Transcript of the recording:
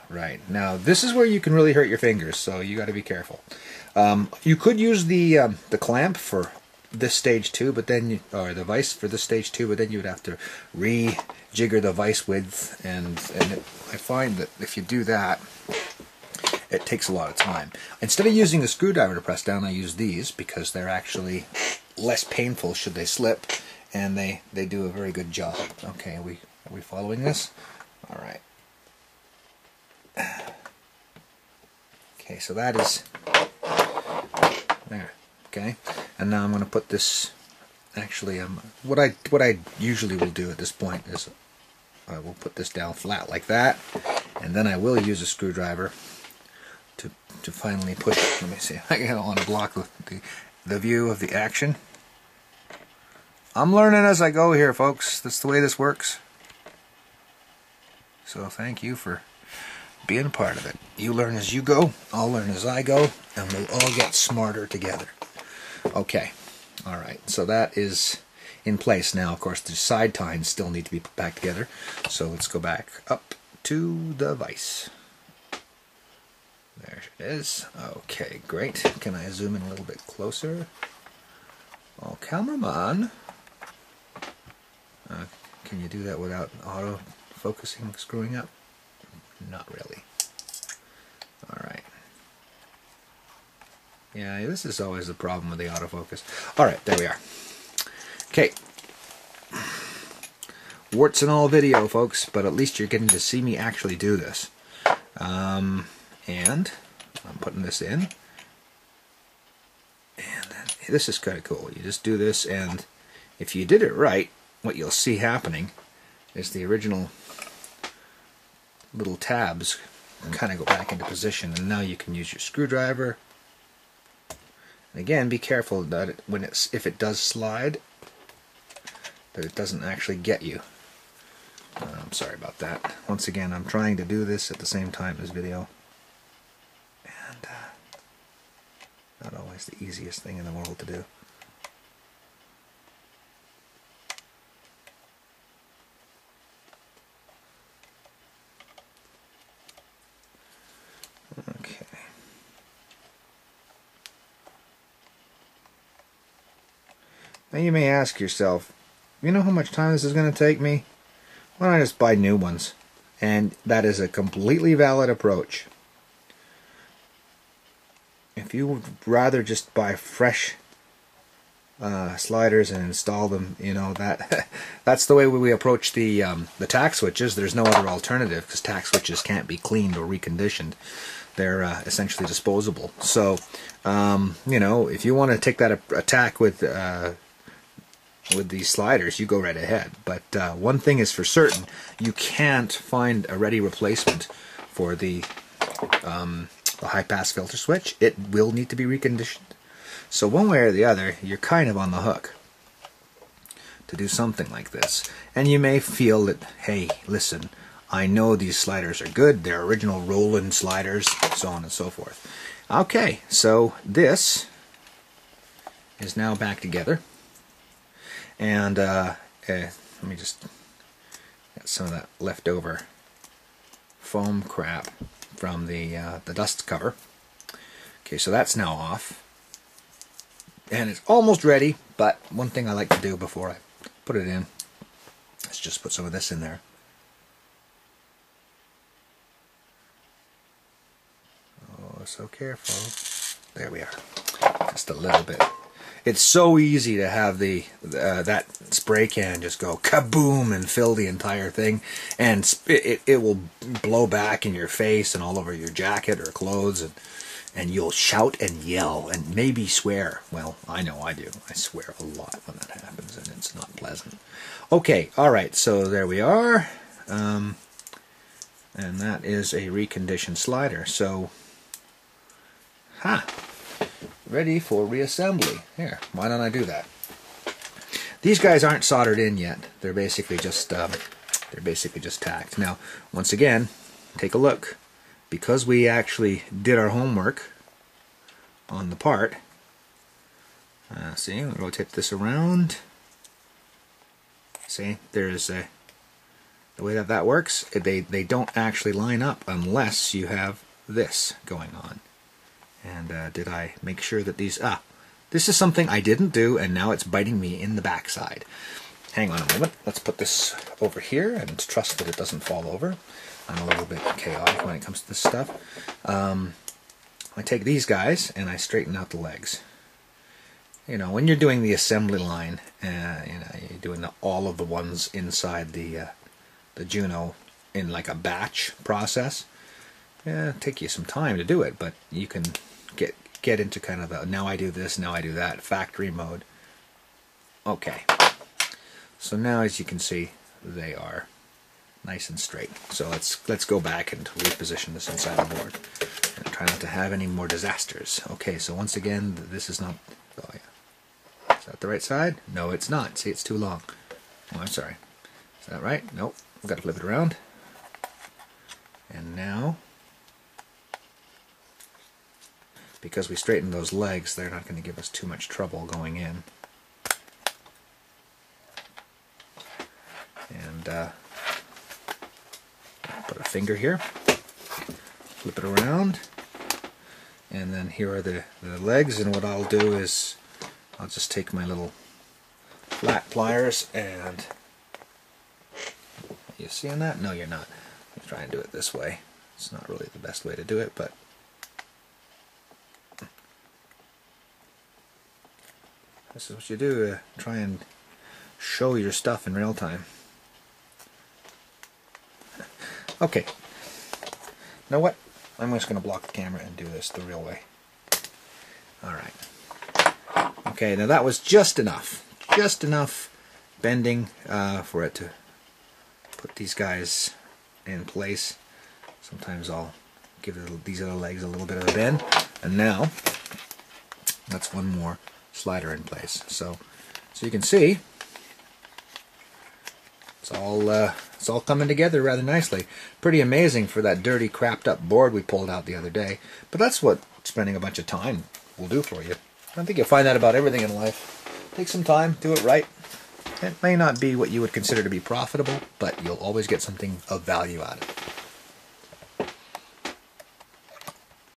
Right, now this is where you can really hurt your fingers, so you got to be careful. You could use the clamp for this stage too, but then or the vise for this stage too, but then you would have to rejigger the vise width, and I find that if you do that, it takes a lot of time. Instead of using a screwdriver to press down, I use these because they're actually less painful should they slip, and they do a very good job. Okay, are we following this? All right. Okay, so that is there. Okay, and now I'm going to put this. Actually, what I usually will do at this point is I will put this down flat like that, and then I will use a screwdriver to finally push it. Let me see. I don't want to block the view of the action. I'm learning as I go here, folks. That's the way this works. So thank you for being a part of it. You learn as you go, I'll learn as I go, and we'll all get smarter together. Okay, alright, so that is in place now. Of course, the side tines still need to be put back together, so let's go back up to the vise. There it is. Okay, great. Can I zoom in a little bit closer? Oh, cameraman. Can you do that without auto-focusing screwing up? Not really. Alright. Yeah, this is always the problem with the autofocus. Alright, there we are. Okay. Warts and all video, folks, but at least you're getting to see me actually do this. And I'm putting this in. And then, this is kind of cool. You just do this, and if you did it right, what you'll see happening is the original little tabs kind of go back into position, and now you can use your screwdriver. And again, be careful that if it does slide, that it doesn't actually get you. I'm sorry about that. Once again, I'm trying to do this at the same time as video, and not always the easiest thing in the world to do. Okay. Now you may ask yourself, you know how much time this is going to take me? Why don't I just buy new ones? And that is a completely valid approach. If you would rather just buy fresh sliders and install them, you know, that's the way we approach the tack switches. There's no other alternative, because tack switches can't be cleaned or reconditioned. They're essentially disposable. So, you know, if you want to take that attack with these sliders, you go right ahead. But one thing is for certain, you can't find a ready replacement for the high-pass filter switch. It will need to be reconditioned. So one way or the other, you're kind of on the hook to do something like this. And you may feel that, hey, listen, I know these sliders are good. They're original Roland sliders, so on and so forth. Okay, so this is now back together. And let me just get some of that leftover foam crap from the dust cover. Okay, so that's now off. And it's almost ready, but one thing I like to do before I put it in is just put some of this in there. Oh, so careful. There we are. Just a little bit. It's so easy to have that spray can just go kaboom and fill the entire thing, and it will blow back in your face and all over your jacket or clothes, and you'll shout and yell and maybe swear. Well, I know I do. I swear a lot when that happens, and it's not pleasant. Okay, alright, so there we are. And that is a reconditioned slider. So, ready for reassembly. Here, why don't I do that? These guys aren't soldered in yet. They're basically just tacked. Now, once again, take a look. Because we actually did our homework on the part. See, we'll rotate this around. See, there's the way that works, they don't actually line up unless you have this going on. And did I make sure that these... this is something I didn't do, and now it's biting me in the backside. Hang on a moment. Let's put this over here and trust that it doesn't fall over. I'm a little bit chaotic when it comes to this stuff. I take these guys and I straighten out the legs. You know, when you're doing the assembly line, you know, you're doing all of the ones inside the Juno in like a batch process. Yeah, it'll take you some time to do it, but you can get into kind of a now I do this, now I do that factory mode. Okay. So now, as you can see, they are nice and straight. So let's go back and reposition this inside the board and try not to have any more disasters. Okay, so once again, this is not... Oh yeah, is that the right side? No, it's not. See, it's too long. Oh, I'm sorry. Is that right? Nope. We've got to flip it around. And now, because we straightened those legs, they're not going to give us too much trouble going in. And put a finger here, flip it around, and then here are the legs. And what I'll do is I'll just take my little flat pliers and... You seeing that? No, you're not. I'll try and do it this way. It's not really the best way to do it, but this is what you do. Try and show your stuff in real time. Okay. You know what? I'm just going to block the camera and do this the real way. Alright. Okay, now that was just enough. Just enough bending for it to put these guys in place. Sometimes I'll give these other legs a little bit of a bend. And now, that's one more slider in place. So you can see, it's all coming together rather nicely. Pretty amazing for that dirty, crapped up board we pulled out the other day. But that's what spending a bunch of time will do for you. I think you'll find that about everything in life. Take some time, do it right. It may not be what you would consider to be profitable, but you'll always get something of value out of it.